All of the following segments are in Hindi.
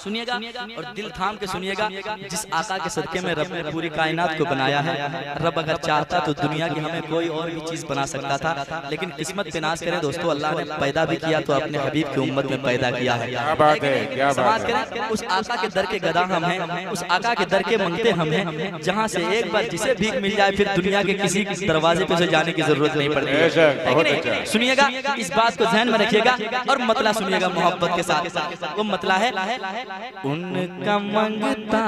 सुनिएगा और दिल थाम के सुनिएगा। जिस आका के सदके में रब ने पूरी कायनात को बनाया है, रब अगर चाहता तो दुनिया की हमें कोई और भी चीज बना सकता था, लेकिन किस्मत पे नाज करें दोस्तों, अल्लाह ने पैदा भी किया तो अपने हबीब की उम्मत में पैदा किया है। क्या बात है, क्या बात है। उस आका के दर के गदा हम हैं, उस आका के दर के मंगते हम हैं, जहाँ से एक बार जिसे भीख मिल जाए फिर दुनिया के किसी दरवाजे पे से जाने की जरूरत नहीं पड़ती है। सुनिएगा, इस बात को ध्यान में रखिएगा और मतला सुनिएगा मोहब्बत के साथ। वो मतला है उनका मंगता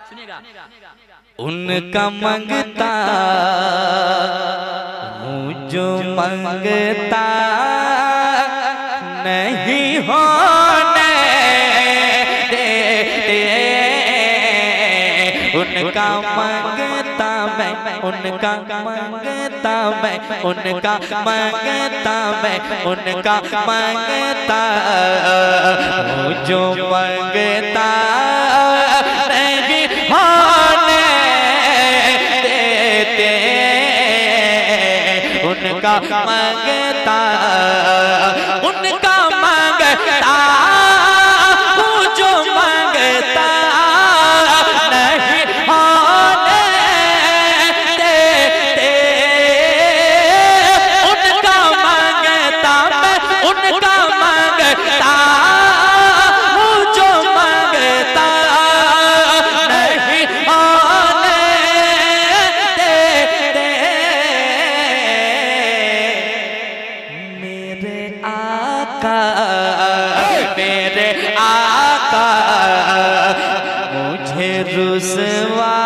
सुनिएगा, उनका मंगता जो मंगता नहीं होने देते, उनका मंगता मैं, उनका मंगता मैं, उनका मंगता मैं, उनका मंगता जो मंगता नहीं होने देते, उनका मंगता, उनका मंगता जो मंगता नहीं होने देते, उनका मंगता मैं, उनका मंगता जो मंगता नहीं होने देते। मेरे आका, मेरे आका मुझे रुसवा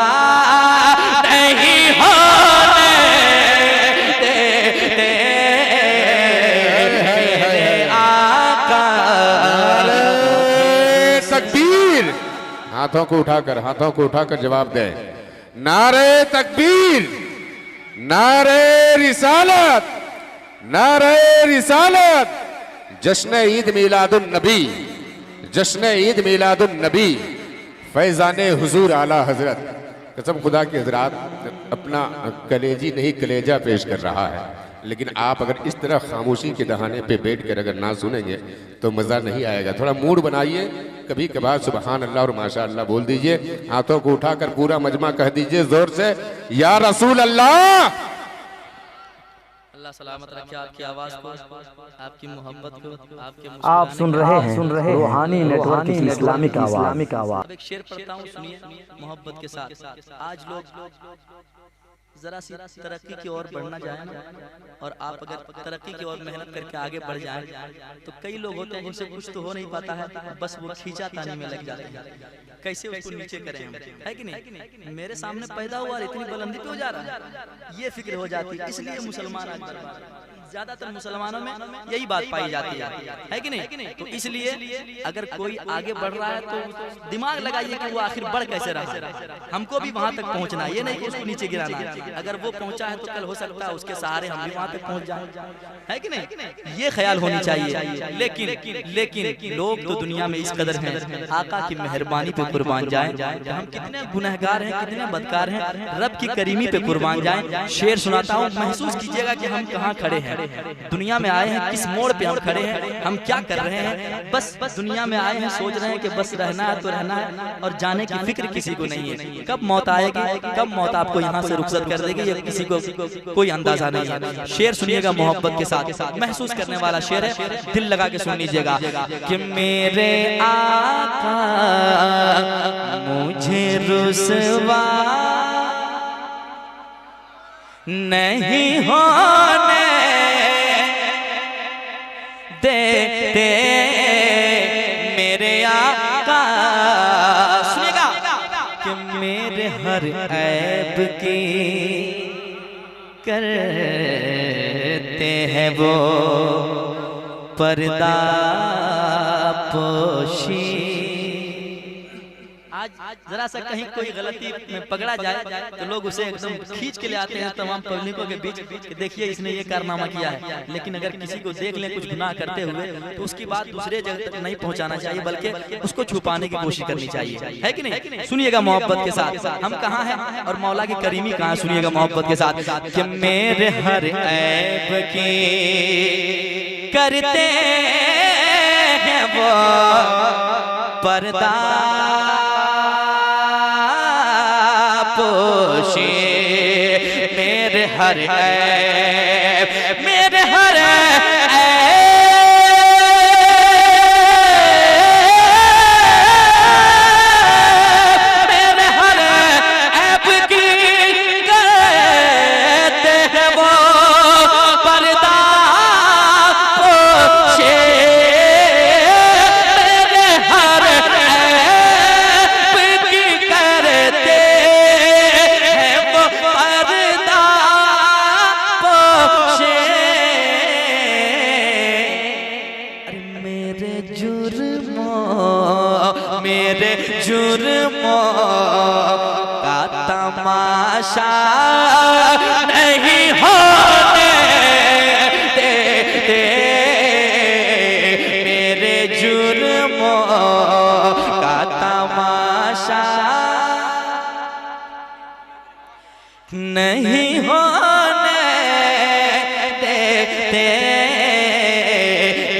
नहीं होने देते, मेरे आका। तकबीर, हाथों को उठाकर, हाथों को उठाकर जवाब दे। नारे तकबीर, नारे रिसालत, नारे रिसालत। जश्न ईद मिलादुन नबी, जश्न ईद मिलादुन नबी, फैजाने हुजूर आला हजरत। कसम खुदा के हजरात, अपना कलेजी नहीं कलेजा पेश कर रहा है, लेकिन आप अगर इस तरह खामोशी के दहाने पे बैठ कर अगर ना सुनेंगे तो मज़ा नहीं आएगा। थोड़ा मूड बनाइए, कभी कभार सुबहान अल्लाह और माशा अल्लाह बोल दीजिए। हाथों को उठाकर पूरा मजमा कह दीजिए जोर से, या रसूल अल्लाह। अल्लाह सलामत रखे आपकी आवाज को, आपकी मोहब्बत को, आपके आप सुन रहे हैं रूहानी नेटवर्क की इस्लामिक आवाज। एक शेर पढ़ता हूँ, सुनिए मोहब्बत के साथ। आज लोग जरा सी तरक्की की ओर बढ़ना चाहे ना, और आप अगर तरक्की की ओर मेहनत करके आगे बढ़ जाएं तो कई लोग होते हैं जिनसे कुछ तो हो नहीं पाता है, बस वो खींचातानी में लग जाते हैं, कैसे उसको नीचे करें हम, है कि नहीं। मेरे सामने पैदा हुआ और इतनी बुलंदी पे हो जा रहा है, ये फिक्र हो जाती है। इसलिए मुसलमान आज ज्यादातर मुसलमानों में यही बात पाई जाती है कि नहीं। तो इसलिए अगर कोई आगे बढ़ रहा है तो दिमाग लगाइए कि वो आखिर बढ़ कैसे रहा है। हमको भी वहां तक पहुंचना, ये नहीं कि उसको नीचे गिराना। अगर वो पहुंचा है तो कल हो सकता है उसके सहारे हम भी वहां तक पहुंच जाएं, है कि नहीं। ये ख्याल होनी चाहिए। लेकिन लोग तो दुनिया में इस कदर हैं, आका की मेहरबानी पे कुर्बान जाएं। हम कितने गुनहगार हैं, कितने बदकार हैं, रब की करीमी पे कुर्बान जाएं। शेर सुनाता हूँ, महसूस कीजिएगा कि हम कहाँ खड़े हैं, दुनिया में आए हैं, किस मोड़ पे हम खड़े हैं, हम क्या कर रहे हैं। बस दुनिया में आए हैं, सोच रहे हैं कि बस रहना है तो रहना है, और जाने की फिक्र किसी को नहीं है। कब मौत आएगी, कब मौत आपको यहाँ से रुखसत कर देगी, ये किसी को कोई अंदाजा नहीं है। शेर सुनिएगा मोहब्बत के साथ, महसूस करने वाला शेर है, दिल लगा के सुन लीजिएगा कि मेरे आका मुझे रुसवा नहीं होने देते, मेरे आका। सुनिएगा कि मेरे हर ऐब की करते हैं वो पर्दा पोशी। आज जरा सा कहीं कोई गलती में पकड़ा जाए तो लोग उसे एकदम खींच के ले आते हैं तमाम पब्लिकों के बीच कि देखिए इसने ये कारनामा किया है। लेकिन अगर किसी को देख लें कुछ गुनाह करते हुए तो उसकी बात दूसरे जगह तक नहीं पहुंचाना चाहिए, बल्कि उसको छुपाने की कोशिश करनी चाहिए, है कि नहीं। सुनिएगा मोहब्बत के साथ, हम कहाँ हैं और मौला की करीमी कहाँ। सुनिएगा मोहब्बत के साथ कि मेरे हर ऐब की करते हैं वो पर्दा पोशे मेरे हर ऐब, मेरे हर जुर्मों का तमाशा नहीं होने देते, मेरे जुर्मों का तमाशा नहीं होने देते,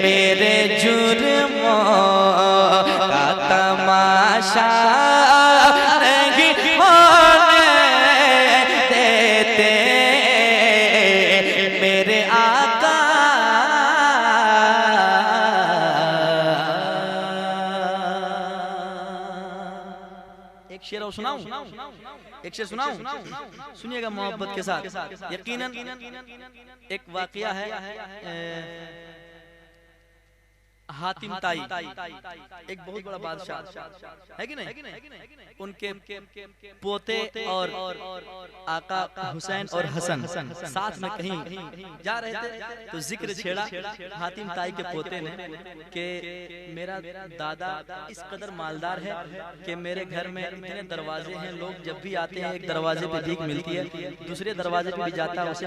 मेरे जुर्मों का तमाशा नहीं होने देते, मेरे आका एक शेर और सुनाऊं, एक शेर सुनाऊं, सुनिएगा मोहब्बत के साथ। यकीनन एक वाकया है, हातिम ताई एक बहुत बड़ा बादशाह है कि नहीं, उनके पोते और आका हुसैन और हसन साथ में कहीं जा रहे थे तो जिक्र छेड़ा हातिम ताई के पोते ने कि मेरा दादा इस कदर मालदार है कि मेरे घर में इतने दरवाजे हैं, लोग जब भी आते हैं एक दरवाजे पे भीख मिलती है, दूसरे दरवाजे पे भी जाता है उसे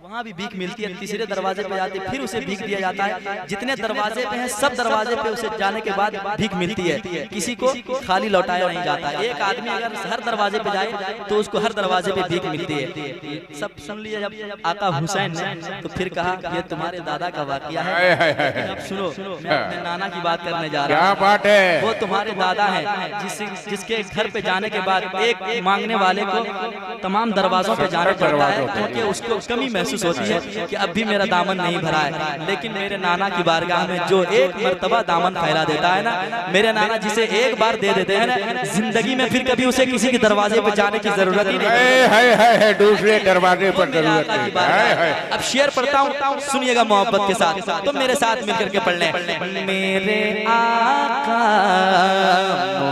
वहाँ भी भीख मिलती है, तीसरे दरवाजे पे जाते फिर उसे भीख दिया जाता है, जितने दरवाजे पे हैं सब दरवाजे पे उसे जाने के बाद भीख मिलती है, किसी को खाली लौटाया नहीं जाता। एक आदमी अगर हर दरवाजे पे जाए तो उसको हर दरवाजे पे भीख मिलती है। सब सुन लिया जब आका हुसैन ने तो फिर कहा ये तुम्हारे दादा का वाकया है। अब सुनो, मैं अपने नाना की बात करने जा रहा हूँ। क्या बात है? वो तुम्हारे दादा है जिसके घर पे जाने के बाद एक मांगने वाले को तमाम दरवाजों पे जाना पड़ता है क्योंकि उसको कमी महसूस होती है कि अब भी मेरा दामन नहीं भरा है। लेकिन मेरे नाना की बारगाह में जो एक मर्तबा दामन फैला देता है ना, मेरे नाना जिसे एक बार दे देते हैं ना, जिंदगी में फिर कभी उसे किसी के दरवाजे पर जाने की जरूरत ही नहीं है, दूसरे दरवाजे पर जरूरत है। अब शेर पढ़ता हूँ, सुनिएगा मोहब्बत के साथ, तो मेरे साथ मिलकर के पढ़ लें। मेरे आका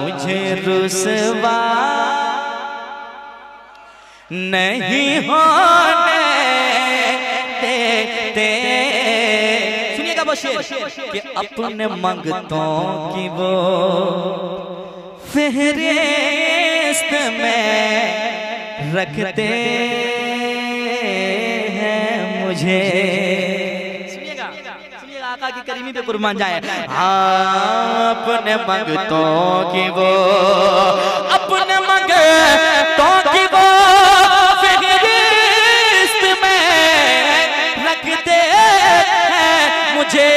मुझे रुसवा नहीं होने देते, सुनिएगा वो शेर कि अपने मंगतों की वो फहरिस्त में रखते हैं मुझे। सुनिएगा, सुनिएगा आका की करीमी पे कुर्बान जाए। अपने मंगतों की वो, अपने मंगतों की वो मुझे,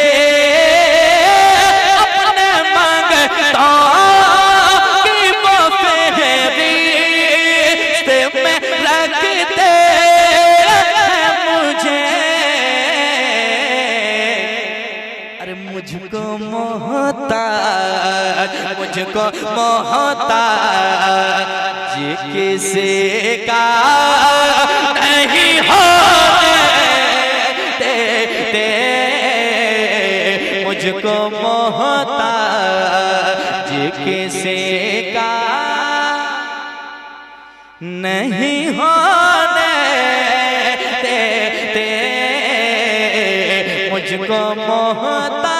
अपने मंगतों की वो फहरिस्त में रखते हैं मुझे। अरे मुझको मोहताज, मुझको मोहताज किसी का नहीं होने देते, मुझको मोहताज किसी का नहीं होने देते, मुझको मोहताज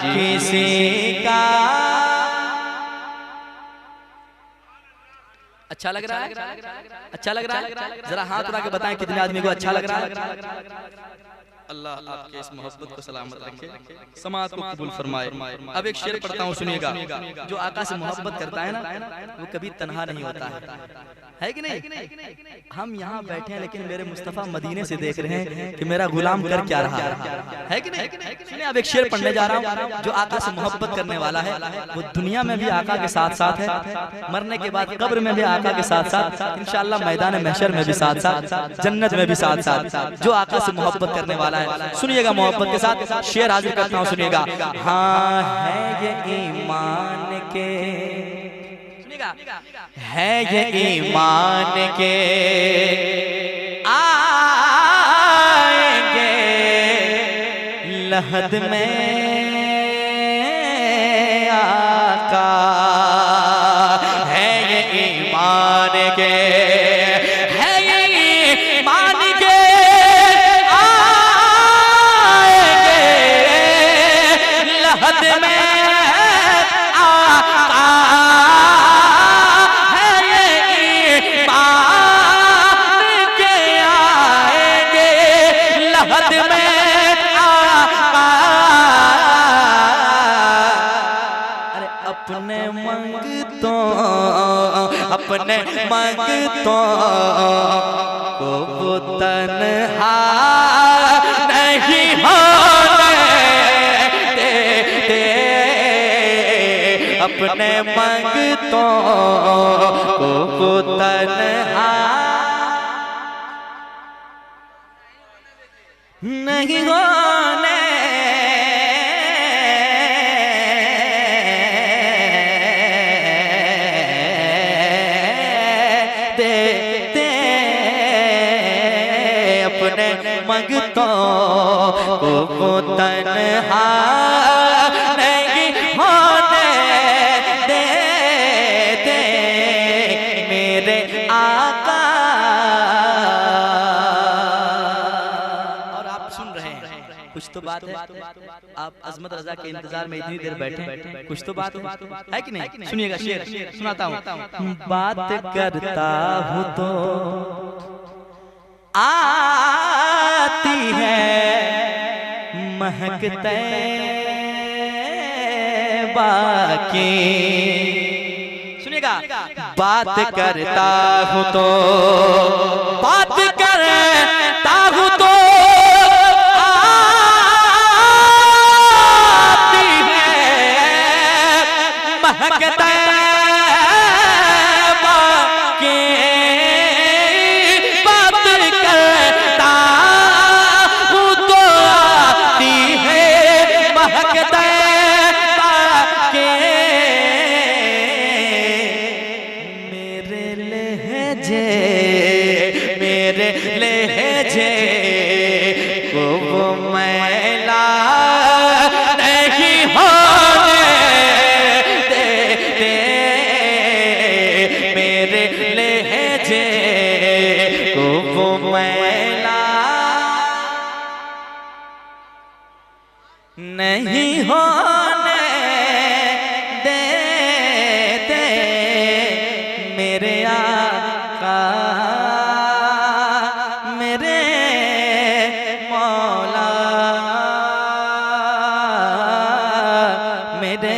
किसी का। अच्छा लग रहा है? अच्छा लग रहा है? जरा हाथ उठा के बताएं कितने आदमी को अच्छा लग रहा है। अल्लाह आपके इस मोहब्बत को सलामत रखे, समात को कबूल फरमाए। अब एक शेर पढ़ता हूँ, सुनिएगा। जो आका से मोहब्बत करता है ना, वो कभी तन्हा नहीं होता है कि नहीं? हम यहाँ बैठे हैं, लेकिन मेरे मुस्तफ़ा मदीने से देख रहे हैं कि मेरा गुलाम कर क्या रहा है कि नहीं? सुनिए, अब एक शेर पढ़ने जा रहा हूँ। जो आका से मोहब्बत करने वाला है, वो दुनिया में भी आका के साथ साथ है, मरने के बाद कब्र में भी आका के साथ साथ, इंशाअल्लाह मैदान महशर में भी साथ साथ, जन्नत में भी साथ साथ। जो आका से मोहब्बत करने वाला है, सुनिएगा मोहब्बत के साथ शेर हाजिर करता हूँ, सुनिएगा। हाँ है ये ईमान के, सुनिएगा, है ये ईमान के आएंगे लहद में आका, है ये ईमान के, है ये ईमान के आएंगे लहद में आका, है ये ईमान के आएंगे लहद में आका। अरे अपने मंगतों, अपने मंगतों को वो तन्हा नहीं होने देते, अपने मंगतों को वो तन्हा नहीं होने देते, अपने मंगतों को वो तन्हा नहीं होने देते, मेरे आका। और आप सुन रहे हैं, कुछ तो बात है। आप अजमत रजा के इंतजार में इतनी देर बैठे, कुछ तो बात है कि नहीं? सुनिएगा, शेर सुनाता हूँ। बात करता हूँ तो आती है महकते बाकी, सुनिएगा। बात करता हूँ तो, बात करता हूँ तो महकते बाकी, बात करता हूँ तो आती है महकते बाकी, मेरे लहजे, मेरे लहजे को वो मैला नहीं होने देते, मेरे लहजे को वो मैला नहीं होने देते, मेरे आका, मेरे मौला, मेरे